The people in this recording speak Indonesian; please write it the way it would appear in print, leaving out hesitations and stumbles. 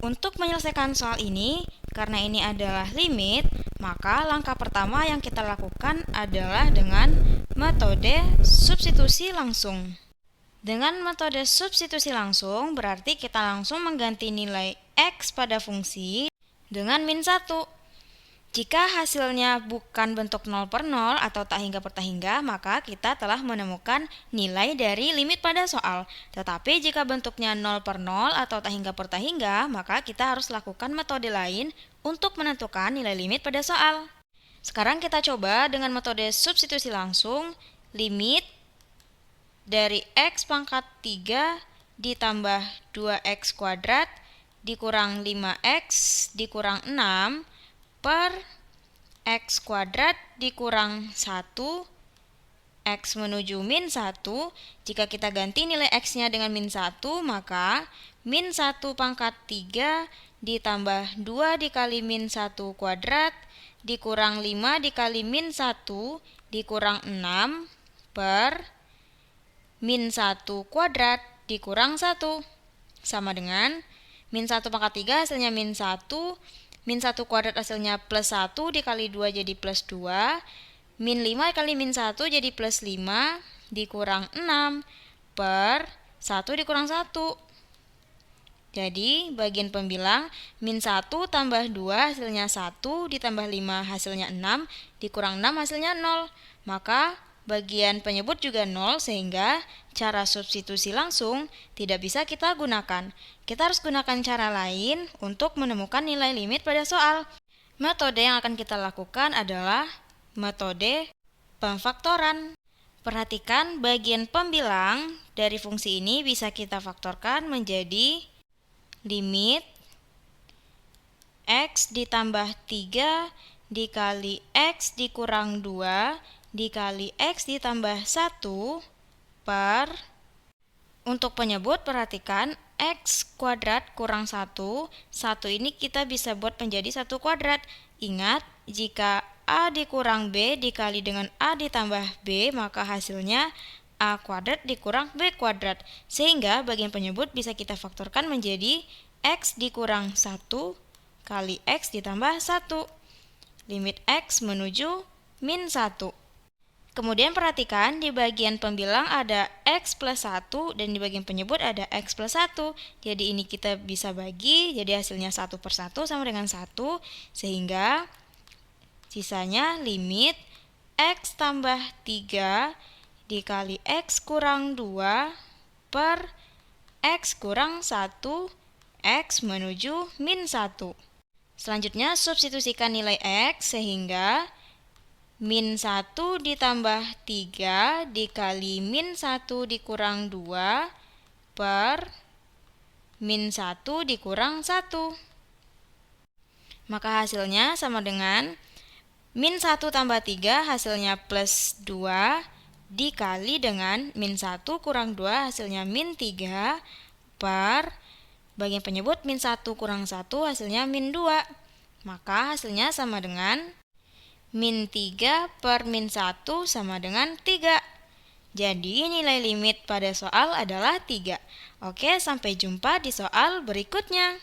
Untuk menyelesaikan soal ini, karena ini adalah limit, maka langkah pertama yang kita lakukan adalah dengan metode substitusi langsung. Dengan metode substitusi langsung, berarti kita langsung mengganti nilai X pada fungsi dengan min 1. Jika hasilnya bukan bentuk 0 per 0 atau tak hingga per tak hingga, maka kita telah menemukan nilai dari limit pada soal. Tetapi jika bentuknya 0 per 0 atau tak hingga per tak hingga, maka kita harus lakukan metode lain untuk menentukan nilai limit pada soal. Sekarang kita coba dengan metode substitusi langsung. Limit dari X pangkat 3 ditambah 2X kuadrat dikurang 5X dikurang 6 per X kuadrat dikurang 1, X menuju min 1. Jika kita ganti nilai X-nya dengan min 1, maka min 1 pangkat 3 ditambah 2 dikali min 1 kuadrat dikurang 5 dikali min 1 dikurang 6 per min 1 kuadrat dikurang 1. Sama dengan min 1 pangkat 3 hasilnya min 1, min 1 kuadrat hasilnya plus 1 dikali 2 jadi plus 2, min 5 dikali min 1 jadi plus 5 dikurang 6 per 1 dikurang 1. Jadi bagian pembilang min 1 tambah 2 hasilnya 1 ditambah 5 hasilnya 6 dikurang 6 hasilnya 0. Maka bagian penyebut juga 0 sehingga cara substitusi langsung tidak bisa kita gunakan. Kita harus gunakan cara lain untuk menemukan nilai limit pada soal. Metode yang akan kita lakukan adalah metode pemfaktoran. Perhatikan bagian pembilang dari fungsi ini bisa kita faktorkan menjadi limit X ditambah 3 dikali X dikurang 2 dikali X ditambah 1 per, untuk penyebut perhatikan X kuadrat kurang 1, 1 ini kita bisa buat menjadi 1 kuadrat. Ingat, jika A dikurang B dikali dengan A ditambah B, maka hasilnya A kuadrat dikurang B kuadrat. Sehingga bagian penyebut bisa kita faktorkan menjadi X dikurang 1 kali X ditambah 1. Limit X menuju min 1. Kemudian perhatikan di bagian pembilang ada X plus 1 dan di bagian penyebut ada X plus 1. Jadi ini kita bisa bagi, jadi hasilnya 1 per 1 sama dengan 1. Sehingga sisanya limit X tambah 3 dikali X kurang 2 per X kurang 1 X menuju min 1. Selanjutnya substitusikan nilai X sehingga min 1 ditambah 3 dikali min 1 dikurang 2 per min 1 dikurang 1. Maka hasilnya sama dengan min 1 tambah 3 hasilnya plus 2 dikali dengan min 1 kurang 2 hasilnya min 3 per bagian penyebut min 1 kurang 1 hasilnya min 2. Maka hasilnya sama dengan min 3 per min 1 sama dengan 3. Jadi nilai limit pada soal adalah 3. Oke, sampai jumpa di soal berikutnya.